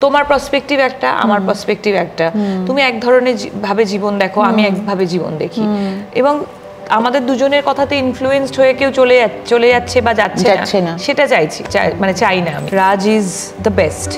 তোমার পার্সপেক্টিভ একটা, আমার পার্সপেক্টিভ একটা, তুমি এক ধরনের ভাবে জীবন দেখো, আমি একভাবে জীবন দেখি, এবং আমাদের দুজনের কথাতে ইনফ্লুয়েন্সড হয়ে কেউ চলে যাচ্ছে বা যাচ্ছে না, সেটা মানে চাই না আমি। রাজ ইজ দ্য বেস্ট।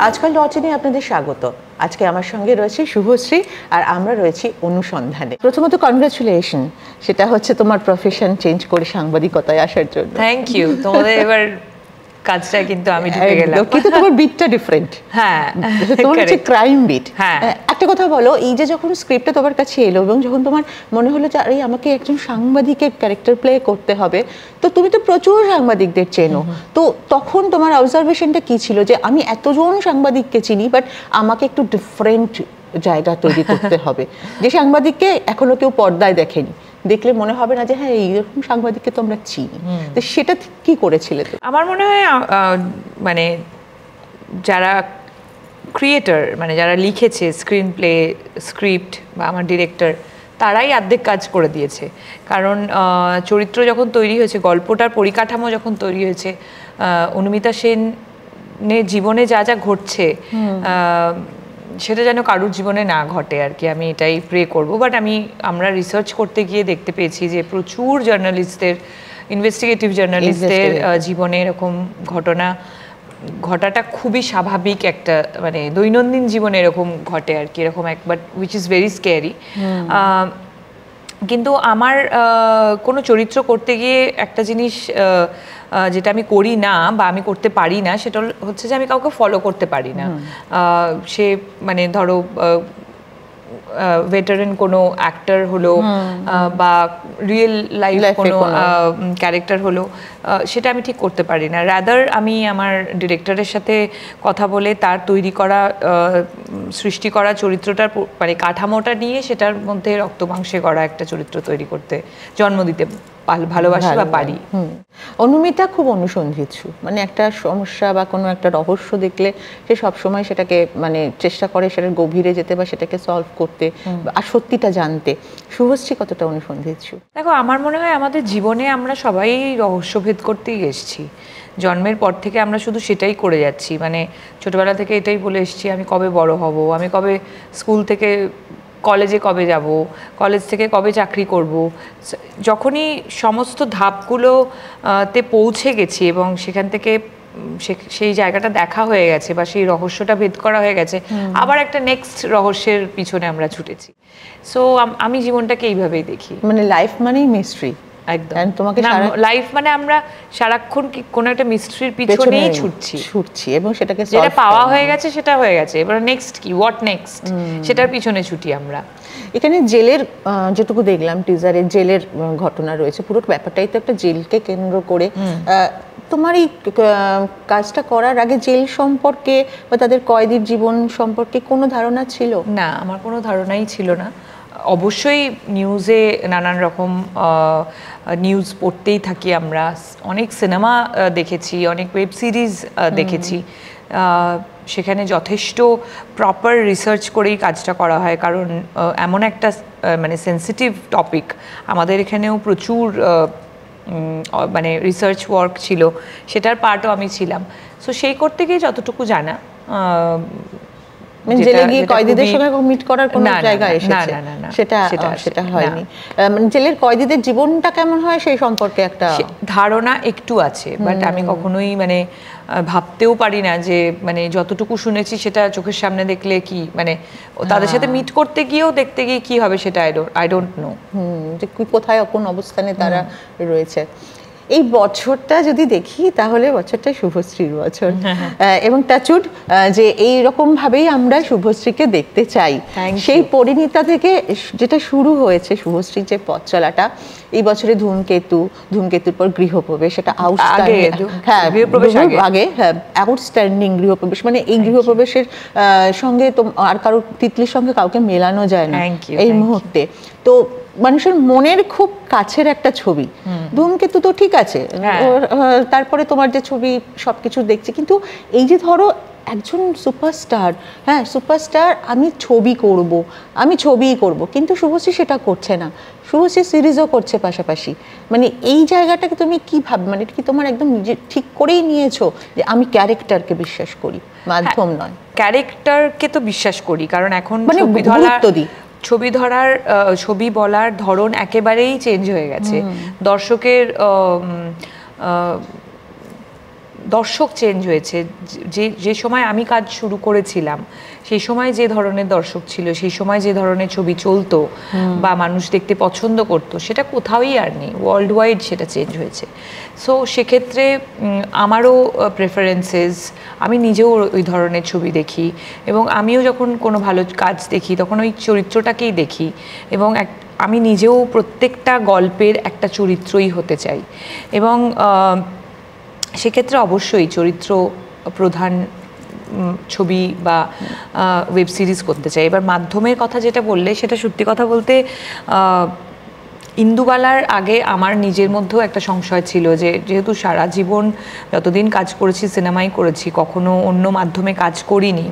আজকাল অচেনে আপনাদের স্বাগত। আজকে আমার সঙ্গে রয়েছে শুভশ্রী আর আমরা রয়েছি অনুসন্ধানে। প্রথমত কনগ্রাচুলেশন, সেটা হচ্ছে তোমার প্রফেশন চেঞ্জ করে সাংবাদিকতায় আসার জন্য। Thank you. তোমাদের এবার কাজটা কিন্তু আমি ঢুকে গেলাম, কিন্তু তোমার বিটটা ডিফারেন্ট। হ্যাঁ, তোমার হচ্ছে ক্রাইম বিট। হ্যাঁ, একটা কথা বলো, এই যে যখন স্ক্রিপ্টটা তোমার কাছে এলো এবং যখন তোমার মনে হলো যে আরে আমাকে একজন সাংবাদিকের ক্যারেক্টার প্লে করতে হবে, তো তুমি তো প্রচুর সাংবাদিকদের চেনো, তো তখন তোমার অবজারভেশনটা কি ছিল যে আমি এতজন সাংবাদিককে চিনি বাট আমাকে একটু ডিফারেন্ট জায়গা তৈরি করতে হবে, যে সাংবাদিককে এখনো কেউ পর্দায় দেখেনি, দেখলে মনে হবে না যে হ্যাঁ এইরকম সাংবাদিককে তো আমরা চিনি। তো সেটা কি করেছিলে? আমার মনে হয় মানে যারা ক্রিয়েটর, মানে যারা লিখেছে স্ক্রিন প্লে, স্ক্রিপ্ট বা আমার ডিরেক্টর, তারাই অর্ধেক কাজ করে দিয়েছে। কারণ চরিত্র যখন তৈরি হয়েছে, গল্পটার পরিকাঠামো যখন তৈরি হয়েছে, অনুমিতা সেনের জীবনে যা যা ঘটছে সেটা যেন কারুর জীবনে না ঘটে আর কি, আমি এটাই প্রে করব। বাট আমরা রিসার্চ করতে গিয়ে দেখতে পেয়েছি যে প্রচুর জার্নালিস্টদের, ইনভেস্টিগেটিভ জার্নালিস্টদের জীবনে এরকম ঘটাটা খুবই স্বাভাবিক একটা, মানে দৈনন্দিন জীবনে এরকম ঘটে আর কি, এরকম একবার, উইচ ইজ ভেরি স্ক্যারি। কিন্তু আমার কোনো চরিত্র করতে গিয়ে একটা জিনিস যেটা আমি করি না বা আমি করতে পারি না, সেটা হচ্ছে যে আমি কাউকে ফলো করতে পারি না। সে মানে ধরো ভেটারেন কোনো অ্যাক্টর হলো বা রিয়েল লাইফ কোনো ক্যারেক্টার হলো, সেটা আমি ঠিক করতে পারি না। রাদার আমি আমার ডিরেক্টরের সাথে কথা বলে তার তৈরি করা, সৃষ্টি করা চরিত্রটার মানে কাঠামোটা নিয়ে সেটার মধ্যে রক্ত মাংসে করা একটা চরিত্র তৈরি করতে জন্ম দিতে ভালোবাসি বা পারি। অনুমিতা খুব অনুসন্ধিৎসু, মানে একটা সমস্যা বা কোনো একটা রহস্য দেখলে সে সবসময় সেটাকে মানে চেষ্টা করে সেটার গভীরে যেতে বা সেটাকে সলভ করতে আর সত্যিটা জানতে। শুভশ্রী কতটা অনুসন্ধিৎসু? দেখো, আমার মনে হয় আমাদের জীবনে আমরা সবাই রহস্যভেদ করতেই এসেছি। জন্মের পর থেকে আমরা শুধু সেটাই করে যাচ্ছি, মানে ছোটবেলা থেকে এটাই বলে এসেছি, আমি কবে বড় হব, আমি কবে স্কুল থেকে কলেজে কবে যাব, কলেজ থেকে কবে চাকরি করব। যখনই সমস্ত ধাপগুলোতে পৌঁছে গেছি এবং সেখান থেকে সেই জায়গাটা দেখা হয়ে গেছে বা সেই রহস্যটা ভেদ করা হয়ে গেছে, আবার একটা নেক্সট রহস্যের পিছনে আমরা ছুটেছি। সো আমি জীবনটাকে এইভাবেই দেখি, মানে লাইফ মানেই মিস্ট্রি। একদম। তোমাকে লাইফ মানে আমরা সারাক্ষণ কোনো একটা মিস্ট্রির পিছনেই ছুটছি এবং সেটাকে যেটা পাওয়া হয়ে গেছে সেটা হয়ে গেছে, এবার নেক্সট কি, হোয়াট নেক্সট, সেটার পিছনে ছুটি আমরা। এখানে জেলের যেটুকু দেখলাম টিজারে, জেলের ঘটনা রয়েছে, পুরো ব্যাপারটাই তো একটা জেলকে কেন্দ্র করে। তোমার এই কাজটা করার আগে জেল সম্পর্কে বা তাদের কয়েদির জীবন সম্পর্কে কোনো ধারণা ছিল? না, আমার কোনো ধারণাই ছিল না। অবশ্যই নিউজে নানান রকম নিউজ পড়তেই থাকি আমরা, অনেক সিনেমা দেখেছি, অনেক ওয়েব সিরিজ দেখেছি, সেখানে যথেষ্ট প্রপার রিসার্চ করেই কাজটা করা হয়, কারণ এমন একটা মানে সেন্সিটিভ টপিক, আমাদের এখানেও প্রচুর মানে রিসার্চ ওয়ার্ক ছিল, সেটার পার্টও আমি ছিলাম। সো সেই করতে গিয়ে যতটুকু জানা, জেলে গিয়ে কয়েদিদের সঙ্গে মিট করার কোনো জায়গা এসেছে সেটা হয়নি। মানে জেলের কয়েদিদের জীবনটা কেমন হয় সেই সম্পর্কে একটা ধারণা একটু আছে, বাট আমি কখনোই মানে ভাবতেও পারি না যে মানে যতটুকু শুনেছি সেটা চোখের সামনে দেখলে কি, মানে তাদের সাথে মিট করতে গিয়েও দেখতে গিয়ে কি হবে সেটা আই ডোন্ট নো, যে কোথায় কোন অবস্থানে তারা রয়েছে। এই বছরটা যদি দেখি তাহলে বছরটা শুভশ্রীর বছর, এবং টাচউড যে এইরকম ভাবেই আমরা শুভশ্রীকে দেখতে চাই। সেই পরিণীতা থেকে যেটা শুরু হয়েছে শুভশ্রীর যে পথ চলাটা, এই বছরে ধূমকেতুর পর গৃহপ্রবেশ, এটা আউটস্ট্যান্ডিং গৃহপ্রবেশ, মানে এই গৃহপ্রবেশের সঙ্গে আর কারো তিতলির সঙ্গে কাউকে মেলানো যায় না এই মুহূর্তে। তো মানুষের মনের খুব কাছের একটা ছবি। ধূমকেতু তো ঠিক আছে, তারপরে তোমার যে ছবি সবকিছু দেখছি, কিন্তু এই যে ধরো একজন সুপারস্টার, হ্যাঁ সুপারস্টার, আমি ছবিই করব, কিন্তু শুভশ্রী সেটা করছে না, শুভশ্রী সিরিজও করছে পাশাপাশি। মানে এই জায়গাটাকে তুমি কি ভাববে, মানে কি তোমার একদম নিজে ঠিক করেই নিয়েছো যে আমি ক্যারেক্টারকে বিশ্বাস করি, মাধ্যম নয়? ক্যারেক্টারকে তো বিশ্বাস করি, কারণ এখন মানে ছবি বলার ধরন একেবারেই চেঞ্জ হয়ে গেছে। দর্শক চেঞ্জ হয়েছে। যে সময় আমি কাজ শুরু করেছিলাম সেই সময় যে ধরনের দর্শক ছিল, সেই সময় যে ধরনের ছবি চলতো বা মানুষ দেখতে পছন্দ করতো, সেটা কোথাওই আর নেই, ওয়ার্ল্ড ওয়াইড সেটা চেঞ্জ হয়েছে। সো সেক্ষেত্রে আমারও প্রেফারেন্সেস, আমি নিজেও ওই ধরনের ছবি দেখি, এবং আমিও যখন কোনো ভালো কাজ দেখি তখন ওই চরিত্রটাকেই দেখি, এবং আমি নিজেও প্রত্যেকটা গল্পের একটা চরিত্রই হতে চাই। এবং সেক্ষেত্রে অবশ্যই চরিত্র প্রধান ছবি বা ওয়েব সিরিজ করতে চাই। এবার মাধ্যমের কথা যেটা বললে, সেটা সত্যি কথা বলতে ইন্দুবালার আগে আমার নিজের মধ্যেও একটা সংশয় ছিল যে যেহেতু সারা জীবন যতদিন কাজ করেছি সিনেমাই করেছি, কখনো অন্য মাধ্যমে কাজ করিনি,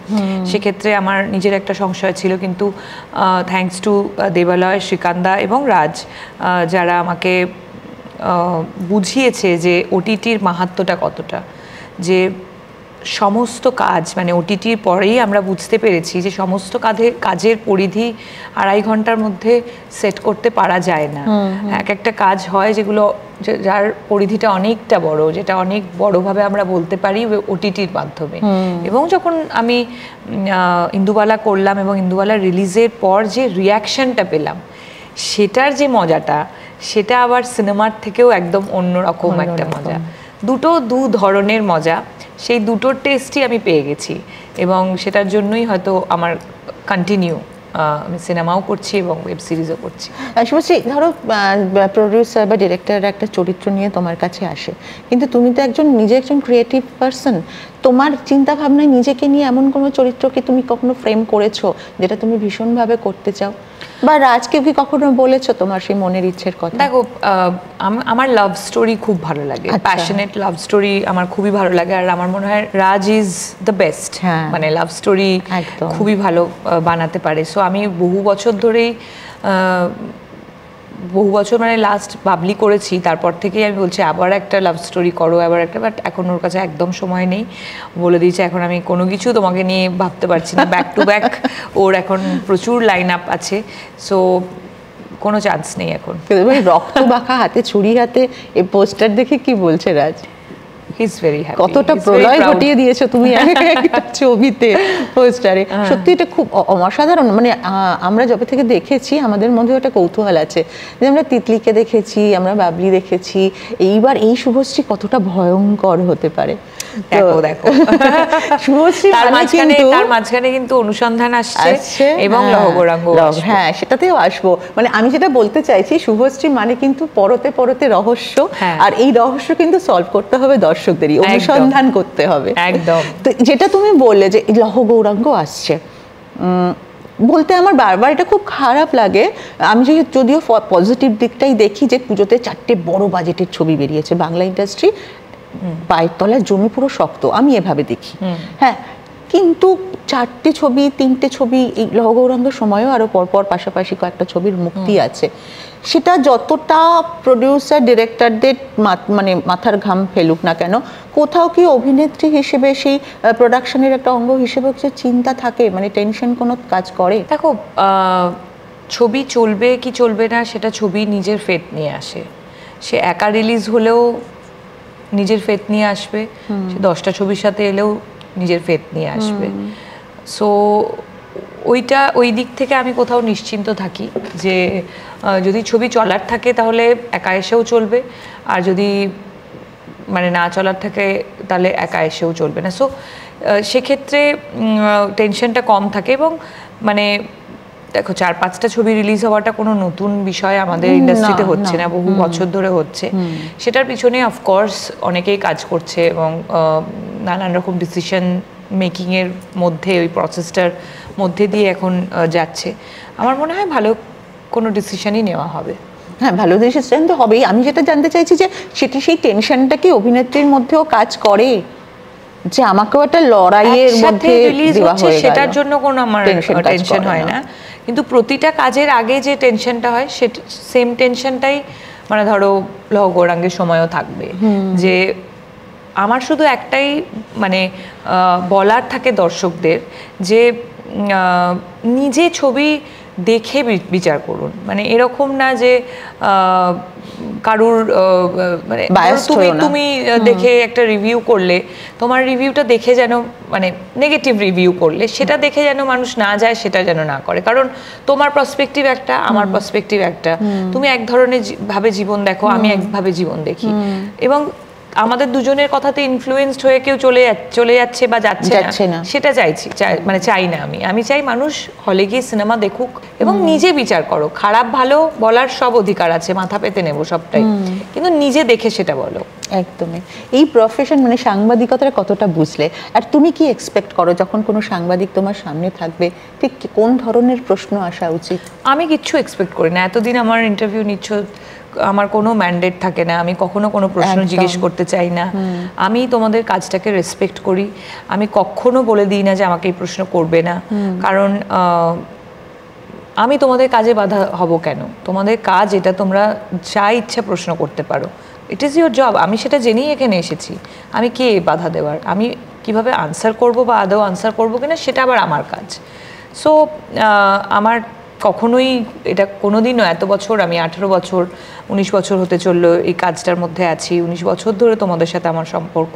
সেক্ষেত্রে আমার নিজের একটা সংশয় ছিল। কিন্তু থ্যাঙ্কস টু দেবালয়, শ্রীকান্দা এবং রাজ, যারা আমাকে বুঝিয়েছে যে ওটিটির মাহাত্ম্যটা কতটা, যে সমস্ত কাজ মানে ওটিটির পরেই আমরা বুঝতে পেরেছি যে সমস্ত কাজের পরিধি 2.5 ঘন্টার মধ্যে সেট করতে পারা যায় না। এক একটা কাজ হয় যেগুলো যার পরিধিটা অনেকটা বড়, যেটা অনেক বড়ভাবে আমরা বলতে পারি ওটিটির মাধ্যমে। এবং যখন আমি ইন্দুবালা করলাম এবং ইন্দুবালা রিলিজের পর যে রিয়াকশনটা পেলাম, সেটার যে মজাটা, সেটা আবার সিনেমার থেকেও একদম অন্যরকম একটা মজা। দু ধরনের মজা, সেই দুটোর টেস্টই আমি পেয়ে গেছি, এবং সেটার জন্যই হয়তো আমার কন্টিনিউ আমি সিনেমাও করছি এবং ওয়েব সিরিজও করছি। শুভশ্রী, ধরো প্রডিউসার বা ডিরেক্টর একটা চরিত্র নিয়ে তোমার কাছে আসে, কিন্তু তুমি তো নিজে একজন ক্রিয়েটিভ পারসন, তোমার চিন্তা ভাবনায় নিজেকে নিয়ে এমন কোনো চরিত্রকে তুমি কখনো ফ্রেম করেছো যেটা তুমি ভীষণভাবে করতে চাও, বা রাজকে কি কখনো বলেছো তোমার সেই মনের ইচ্ছের কথা? দেখো, আমার লাভ স্টোরি খুব ভালো লাগে, প্যাশনেট লাভ স্টোরি আমার খুবই ভালো লাগে, আর আমার মনে হয় রাজ ইজ দ্য বেস্ট, মানে লাভ স্টোরি খুবই ভালো বানাতে পারে। সো আমি বহু বছর মানে লাস্ট বাবলি করেছি, তারপর থেকেই আমি বলছি আবার একটা লাভ স্টোরি করো, আবার একটা, বাট এখন ওর কাছে একদম সময় নেই, বলে দিয়েছে এখন আমি কোনো কিছু তোমাকে নিয়ে ভাবতে পারছি না, ব্যাক টু ব্যাক ওর এখন প্রচুর লাইন আপ আছে, সো কোনো চান্স নেই এখন। রক্ত মাখা হাতে, ছুরি হাতে এই পোস্টার দেখে কি বলছে রাজ? কতটা প্রলয় ঘটিয়ে দিয়েছো তুমি একটা ছবিতে, পোস্টারে, সত্যি এটা খুব অসাধারণ। মানে আমরা যবে থেকে দেখেছি আমাদের মধ্যে একটা কৌতূহল আছে যে আমরা তিতলিকে দেখেছি, আমরা বাবলি দেখেছি, এইবার এই শুভশ্রী কতটা ভয়ঙ্কর হতে পারে। দেখো শুভশ্রী তার মাঝখানে কিন্তু অনুসন্ধান আসছে এবং লহগৌরাঙ্গ, হ্যাঁ সেটাতেও আসবো। মানে আমি যেটা বলতে চাইছি, শুভশ্রী মানে কিন্তু পরতে পরতে রহস্য, আর এই রহস্য কিন্তু সলভ করতে হবে দর্শকদেরই, অনুসন্ধান করতে হবে একদম। তো যেটা তুমি বললে যে লহগৌরাঙ্গ আসছে, বলতে আমার বারবার এটা খুব খারাপ লাগে। আমি যদিও পজিটিভ দিকটাই দেখি যে পুজোতে 4টে বড় বাজেটের ছবি বেরিয়েছে, বাংলা ইন্ডাস্ট্রি পায়ের তলায় জমি পুরো শক্ত, আমি এভাবে দেখি। হ্যাঁ, কিন্তু 4টে ছবি, 3টে ছবি, এই লহগৌরাঙ্গের সময়ও আরো পরপর পাশাপাশি কয়েকটা ছবির মুক্তি আছে, সেটা যতটা প্রডিউসার ডিরেক্টরদের মানে মাথার ঘাম ফেলুক না কেন, কোথাও কি অভিনেত্রী হিসেবে সেই প্রোডাকশনের একটা অঙ্গ হিসেবে কিছু চিন্তা থাকে, মানে টেনশন কোনো কাজ করে? দেখো, ছবি চলবে কি চলবে না সেটা ছবি নিজের ফেট নিয়ে আসে, সে একা রিলিজ হলেও নিজের ফেট নিয়ে আসবে, সে 10টা ছবির সাথে এলেও নিজের ফেট নিয়ে আসবে। সো ওই দিক থেকে আমি কোথাও নিশ্চিন্ত থাকি যে যদি ছবি চলার থাকে তাহলে একা এসেও চলবে, আর যদি মানে না চলার থাকে তাহলে একা এসেও চলবে না। সো সেক্ষেত্রে টেনশনটা কম থাকে। এবং মানে দেখো, 4-5টা ছবি রিলিজ হওয়াটা কোনো নতুন বিষয় আমাদের ইন্ডাস্ট্রিতে হচ্ছে না, বহু বছর ধরে হচ্ছে। সেটার পিছনে অফকোর্স অনেকেই কাজ করছে এবং নানান রকম ডিসিশন মেকিংয়ের মধ্যে, ওই প্রসেসটার মধ্যে দিয়ে এখন যাচ্ছে। আমার মনে হয় ভালো কোনো ডিসিশনই নেওয়া হবে। হ্যাঁ, ভালো ডিসিশন তো হবেই। আমি যেটা জানতে চাইছি যে সেটা, সেই টেনশনটা কি অভিনেত্রীর মধ্যেও কাজ করে? যে আমাকেও একটা লড়াইয়ের মধ্যে রিলিজ হচ্ছে সেটার জন্য কোনো আমার টেনশন হয় না, কিন্তু প্রতিটা কাজের আগে যে টেনশনটা হয় সেটা সেম টেনশনটাই মানে ধরো লৌহ গৌরাঙ্গের সময়ও থাকবে, যে আমার শুধু একটাই মানে বলার থাকে দর্শকদের যে নিজে ছবি দেখে বিচার করুন, মানে এরকম না যে কারুর মানে তুমি দেখে একটা রিভিউ করলে তোমার রিভিউটা দেখে যেন মানে নেগেটিভ রিভিউ করলে সেটা দেখে যেন মানুষ না যায়, সেটা যেন না করে, কারণ তোমার পার্সপেক্টিভ একটা, আমার পার্সপেক্টিভ একটা, তুমি এক ধরনের ভাবে জীবন দেখো, আমি একভাবে জীবন দেখি, এবং আমাদের দুজনের কথাতে ইনফ্লুয়েন্সড হয়ে কেউ চলে যাচ্ছে বা যাচ্ছে না সেটা মানে চাই না। আমি চাই মানুষ হলে গিয়ে সিনেমা দেখুক এবং নিজে বিচার করো, খারাপ ভালো বলার সব অধিকার আছে, মাথা পেতে নেব সবটাই, কিন্তু নিজে দেখে সেটা বলো। একদমই। এই প্রফেশন মানে সাংবাদিকতার কতটা বুঝলে, আর তুমি কি এক্সপেক্ট করো যখন কোনো সাংবাদিক তোমার সামনে থাকবে, ঠিক কোন ধরনের প্রশ্ন আসা উচিত? আমি কিচ্ছু এক্সপেক্ট করি না, এতদিন আমার ইন্টারভিউ নিচ্ছ, আমার কোনো ম্যান্ডেট থাকে না, আমি কখনো কোনো প্রশ্ন জিজ্ঞেস করতে চাই না, আমি তোমাদের কাজটাকে রেসপেক্ট করি, আমি কখনো বলে দিই না যে আমাকে এই প্রশ্ন করবে না, কারণ আমি তোমাদের কাজে বাধা হব কেন? তোমাদের কাজ এটা, তোমরা যা ইচ্ছা প্রশ্ন করতে পারো, ইট ইজ ইউর জব, আমি সেটা জেনেই এখানে এসেছি, আমি কে বাধা দেওয়ার, আমি কিভাবে আনসার করব বা আদৌ আনসার করবো কিনা সেটা আবার আমার কাজ। সো আমার কখনোই এটা কোনোদিনও, এত বছর আমি 18 বছর 19 বছর হতে চললো এই কাজটার মধ্যে আছি, 19 বছর ধরে তোমাদের সাথে আমার সম্পর্ক,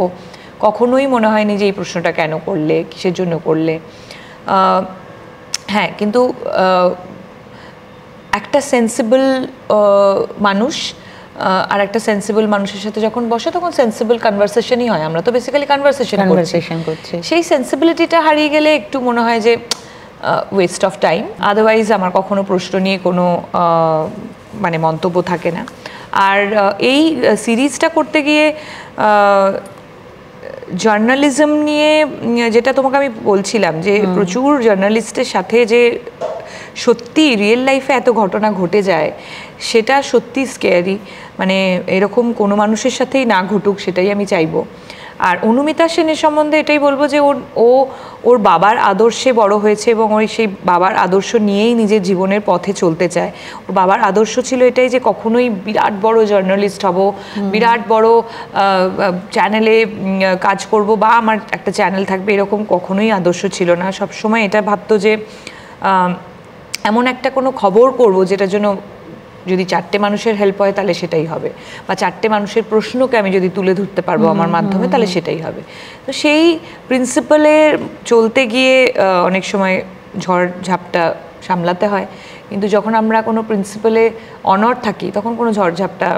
কখনোই মনে হয়নি যে এই প্রশ্নটা কেন করলে, কিসের জন্য করলে। হ্যাঁ, কিন্তু একটা সেন্সিবল মানুষ আর একটা সেন্সিবল মানুষের সাথে যখন বসে তখন সেন্সিবল কনভারসেশনই হয়, আমরা তো বেসিক্যালি কনভারসেশন করছি, সেই সেন্সিবিলিটিটা হারিয়ে গেলে একটু মনে হয় যে ওয়েস্ট অফ টাইম। আদারওয়াইজ আমার কখনো প্রশ্ন নিয়ে কোনো মানে মন্তব্য থাকে না। আর এই সিরিজটা করতে গিয়ে জার্নালিজম নিয়ে যেটা তোমাকে আমি বলছিলাম, যে প্রচুর জার্নালিস্টের সাথে যে সত্যি রিয়েল লাইফে এত ঘটনা ঘটে যায়, সেটা সত্যি স্কেয়ারি, মানে এরকম কোনো মানুষের সাথেই না ঘটুক, সেটাই আমি চাইবো। আর অনুমিতা সেনের সম্বন্ধে এটাই বলবো যে ওর বাবার আদর্শে বড় হয়েছে এবং ওই সেই বাবার আদর্শ নিয়েই নিজের জীবনের পথে চলতে চায়। ওর বাবার আদর্শ ছিল এটাই যে কখনোই বিরাট বড় জার্নালিস্ট হব, বিরাট বড় চ্যানেলে কাজ করব বা আমার একটা চ্যানেল থাকবে, এরকম কখনোই আদর্শ ছিল না। সবসময় এটা ভাবতো যে এমন একটা কোনো খবর করব যেটার জন্য যদি 4টে মানুষের হেল্প হয় তাহলে সেটাই হবে, বা 4টে মানুষের প্রশ্নকে আমি যদি তুলে ধরতে পারবো আমার মাধ্যমে তাহলে সেটাই হবে। তো সেই প্রিন্সিপালে চলতে গিয়ে অনেক সময় ঝড় ঝাপটা সামলাতে হয়, কিন্তু যখন আমরা কোনো প্রিন্সিপালে অনড় থাকি তখন কোনো ঝড়ঝাপটা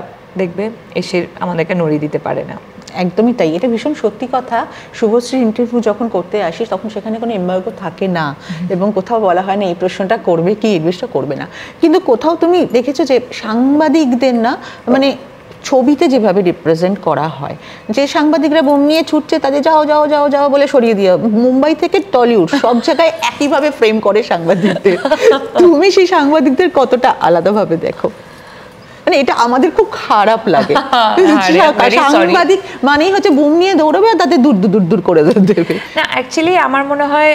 দেখবে এসে আমাদেরকে নড়িয়ে দিতে পারে না। একদমই তাই, এটা ভীষণ সত্যি কথা। শুভশ্রীর ইন্টারভিউ যখন করতে আসিস তখন সেখানে কোনো এমবার্গো থাকে না, এবং কোথাও বলা হয় না এই প্রশ্নটা করবে কি, এই বিষয়টা করবে না। কিন্তু কোথাও তুমি দেখেছো যে সাংবাদিকদের না মানে ছবিতে যেভাবে রিপ্রেজেন্ট করা হয়, যে সাংবাদিকরা বোম নিয়ে ছুটছে তাদের যাও যাও যাও যাও বলে সরিয়ে দিয়ে, মুম্বাই থেকে টলিউড সব জায়গায় একইভাবে ফ্রেম করে সাংবাদিকদের। তুমি সেই সাংবাদিকদের কতটা আলাদাভাবে দেখো? মানে এটা আমাদের খুব খারাপ লাগে, সাংবাদিক মানেই হচ্ছে বুম নিয়ে দৌড়াবে আর তাদের দূর দূর দূর করে দেবে না। অ্যাকচুয়ালি আমার মনে হয়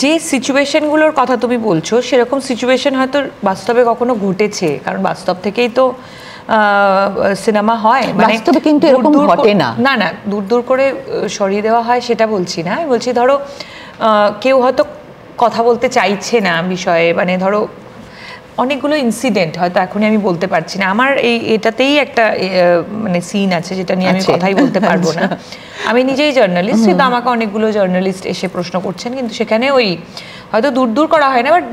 যে সিচুয়েশনগুলোর কথা তুমি বলছো সেরকম সিচুয়েশন হয়তো বাস্তবে কখনো ঘটেছে, কারণ বাস্তব থেকেই তো সিনেমা হয়, মানে বাস্তবে কিন্তু এরকম ঘটে না। না না, দূর দূর করে সরিয়ে দেওয়া হয় সেটা বলছি না, আমি বলছি ধরো কেউ হয়তো কথা বলতে চাইছে না বিষয়ে, মানে ধরো অনেকগুলো ইনসিডেন্ট হয়তো এখনই আমি বলতে পারছি না, আমার এটাতেই একটা মানে সিন আছে যেটা নিয়ে আমি কথাই বলতে পারবো না। আমি নিজেই জার্নালিস্ট, কিন্তু আমাকে অনেকগুলো জার্নালিস্ট এসে প্রশ্ন করছেন, কিন্তু সেখানে ওই হয়তো দূর দূর করা হয় না, বাট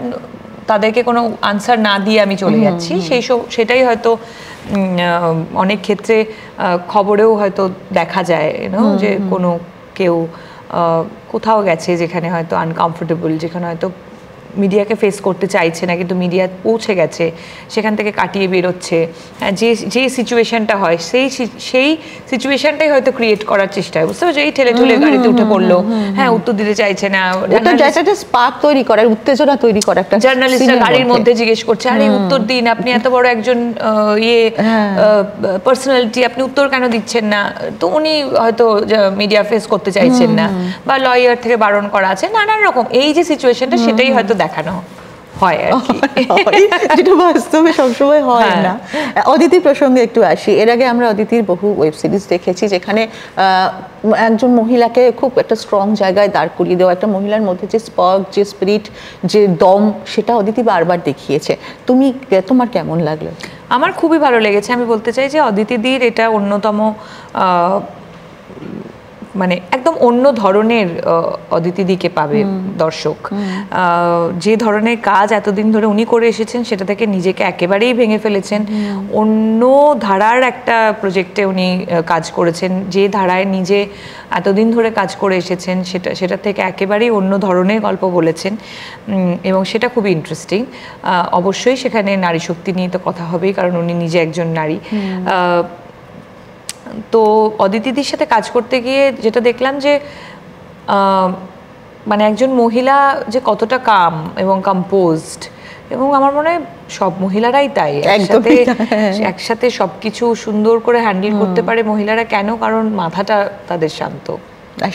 তাদেরকে কোনো আনসার না দিয়ে আমি চলে যাচ্ছি, সেটাই হয়তো অনেক ক্ষেত্রে খবরেও হয়তো দেখা যায় যে কোনো কেউ কোথাও গেছে যেখানে হয়তো আনকমফোর্টেবল, যেখানে হয়তো মিডিয়াকে ফেস করতে চাইছে না, কিন্তু মিডিয়া পৌঁছে গেছে, সেখান থেকে কাটিয়ে বেরোচ্ছে। হ্যাঁ, যে সিচুয়েশনটা হয় সেই সিচুয়েশনটাই হয়তো ক্রিয়েট করার চেষ্টা হয়, বুঝতে পারছো? এই ঠেলে ঠুলে গাড়িতে উঠে পড়লো, হ্যাঁ, উত্তর দিতে চাইছে না, স্পার্ক তৈরি করার, উত্তেজনা তৈরি করা, একটা জার্নালিস্টরা গাড়ির মধ্যে জিজ্ঞেস করছে, আরে উত্তর দিন, আপনি এত বড় একজন পার্সোনালিটি, আপনি উত্তর কেন দিচ্ছেন না? তো উনি হয়তো মিডিয়া ফেস করতে চাইছেন না, বা লয়ার থেকে বারণ করা আছে, নানান রকম এই যে সিচুয়েশনটা সেটাই হয়তো দেখানো হয় আর কি, যেটা বাস্তবে সবসময় হয় না। অদিতি প্রসঙ্গে একটু আসি। এর আগে আমরা অদিতির বহু ওয়েব সিরিজ দেখেছি যেখানে একজন মহিলাকে খুব একটা স্ট্রং জায়গায় দাঁড় করিয়ে দেওয়া, একটা মহিলার মধ্যে যে স্পার্ক, যে স্পিরিট, যে দম, সেটা অদিতি বারবার দেখিয়েছে। তোমার কেমন লাগলো? আমার খুবই ভালো লেগেছে। আমি বলতে চাই যে অদিতিদির এটা অন্যতম, মানে একদম অন্য ধরনের অদিতিদিকে পাবে দর্শক। যে ধরনের কাজ এতদিন ধরে উনি করে এসেছেন সেটা থেকে নিজেকে একেবারেই ভেঙে ফেলেছেন, অন্য ধারার একটা প্রজেক্টে উনি কাজ করেছেন, যে ধারায় নিজে এতদিন ধরে কাজ করে এসেছেন সেটা থেকে একেবারেই অন্য ধরনের গল্প বলেছেন, এবং সেটা খুবই ইন্টারেস্টিং। অবশ্যই সেখানে নারী শক্তি নিয়ে তো কথা হবেই, কারণ উনি নিজে একজন নারী। তো অদিতিদির সাথে কাজ করতে গিয়ে যেটা দেখলাম যে মানে একজন মহিলা যে কতটা কাম এবং কম্পোজড, এবং আমার মনে হয় সব মহিলারাই তাই, একসাথে সবকিছু সুন্দর করে হ্যান্ডেল করতে পারে মহিলারা। কেন? কারণ মাথাটা তাদের শান্ত।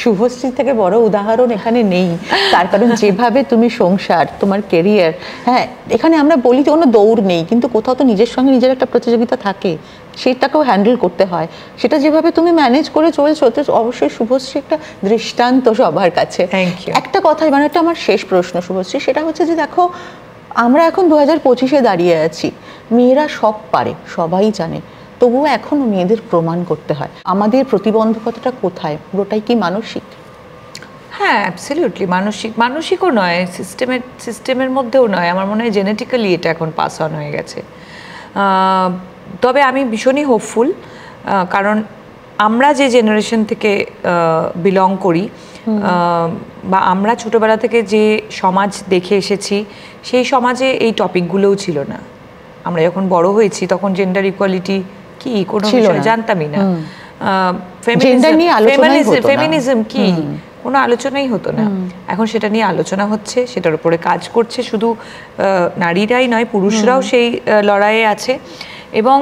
শুভশ্রী থেকে বড় উদাহরণ এখানে নেই, তার কারণ যেভাবে তুমি সংসার, তোমার কেরিয়ার, হ্যাঁ, এখানে আমরা বলি যে কোনো দৌড় নেই, কিন্তু কোথাও তো নিজের সঙ্গে নিজের একটা প্রতিযোগিতা থাকে, সেটাকেও হ্যান্ডেল করতে হয়। সেটা যেভাবে তুমি ম্যানেজ করে চলছো, অবশ্যই শুভশ্রী একটা দৃষ্টান্ত সবার কাছে। একটা কথা, মানে এটা আমার শেষ প্রশ্ন শুভশ্রী, সেটা হচ্ছে যে দেখো, আমরা এখন 2025-এ দাঁড়িয়ে আছি, মেয়েরা সব পারে, সবাই জানে, তবুও এখনো মেয়েদের প্রমাণ করতে হয়। আমাদের প্রতিবন্ধকতাটা কোথায়? পুরোটাই কি মানসিক? হ্যাঁ, অ্যাবসলিউটলি মানসিকও নয়, সিস্টেমের মধ্যেও নয়। আমার মনে হয় জেনেটিক্যালি এটা এখন পাস অন হয়ে গেছে। তবে আমি ভীষণই হোপফুল, কারণ আমরা যে জেনারেশন থেকে বিলং করি, বা আমরা ছোটবেলা থেকে যে সমাজ দেখে এসেছি, সেই সমাজে এই টপিকগুলোও ছিল না। আমরা যখন বড় হয়েছি তখন জেন্ডার ইকুয়ালিটি কি কোনো বিষয় জানতামই না, ফেমিনিজম কি কোনো আলোচনাই হতো না। এখন সেটা নিয়ে আলোচনা হচ্ছে, সেটার উপরে কাজ করছে শুধু নারীরাই নয়, পুরুষরাও সেই লড়াইয়ে আছে। এবং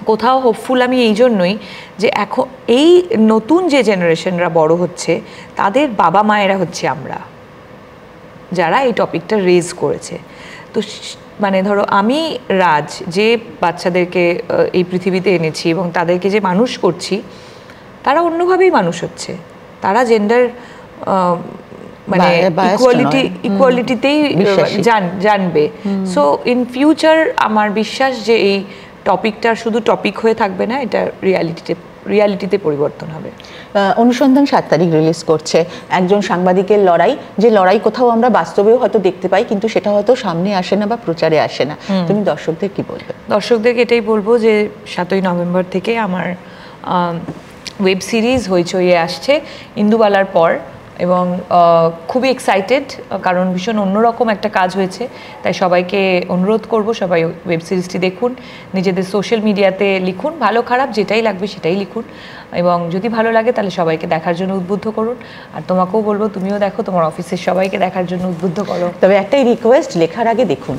কোথাও হোপফুল আমি এই জন্যই যে এখন এই নতুন যে জেনারেশনরা বড় হচ্ছে, তাদের বাবা মায়েরা হচ্ছে আমরা, যারা এই টপিকটা রেজ করেছে। তো মানে ধরো আমি রাজ, যে বাচ্চাদেরকে এই পৃথিবীতে এনেছি এবং তাদেরকে যে মানুষ করছি, তারা অন্যভাবেই মানুষ হচ্ছে। তারা জেন্ডার মানে ইকুয়ালিটিতেই জানবে। সো ইন ফিউচার আমার বিশ্বাস যে এই টপিকটা শুধু টপিক হয়ে থাকবে না, এটা রিয়ালিটিতে পরিবর্তন হবে। অনুসন্ধান 7 তারিখ রিলিজ করছে একজন সাংবাদিকের লড়াই, যে লড়াই কোথাও আমরা বাস্তবেও হয়তো দেখতে পাই, কিন্তু সেটা হয়তো সামনে আসে না বা প্রচারে আসে না। তুমি দর্শকদের কি বলবে? দর্শকদেরকে এটাই বলবো যে 7ই নভেম্বর থেকে আমার ওয়েব সিরিজ হইচইয়ে আসছে ইন্দুবালার পর, এবং খুবই এক্সাইটেড, কারণ ভীষণ অন্যরকম একটা কাজ হয়েছে। তাই সবাইকে অনুরোধ করব, সবাই ওয়েব সিরিজটি দেখুন, নিজেদের সোশ্যাল মিডিয়াতে লিখুন, ভালো খারাপ যেটাই লাগবে সেটাই লিখুন, এবং যদি ভালো লাগে তাহলে সবাইকে দেখার জন্য উদ্বুদ্ধ করুন। আর তোমাকেও বলবো তুমিও দেখো, তোমার অফিসের সবাইকে দেখার জন্য উদ্বুদ্ধ করো। তবে একটাই রিকোয়েস্ট, লেখার আগে দেখুন।